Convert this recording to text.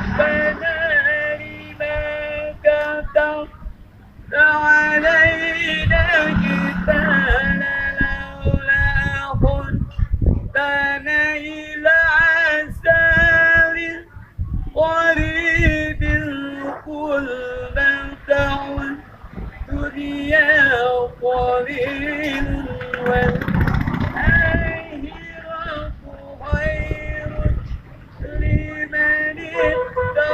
ربنا لما كتبت علينا القتال لولا أخرتنا إلى عسل قريب قل متاع الدنيا قليل والآخرة خير لمن اتقى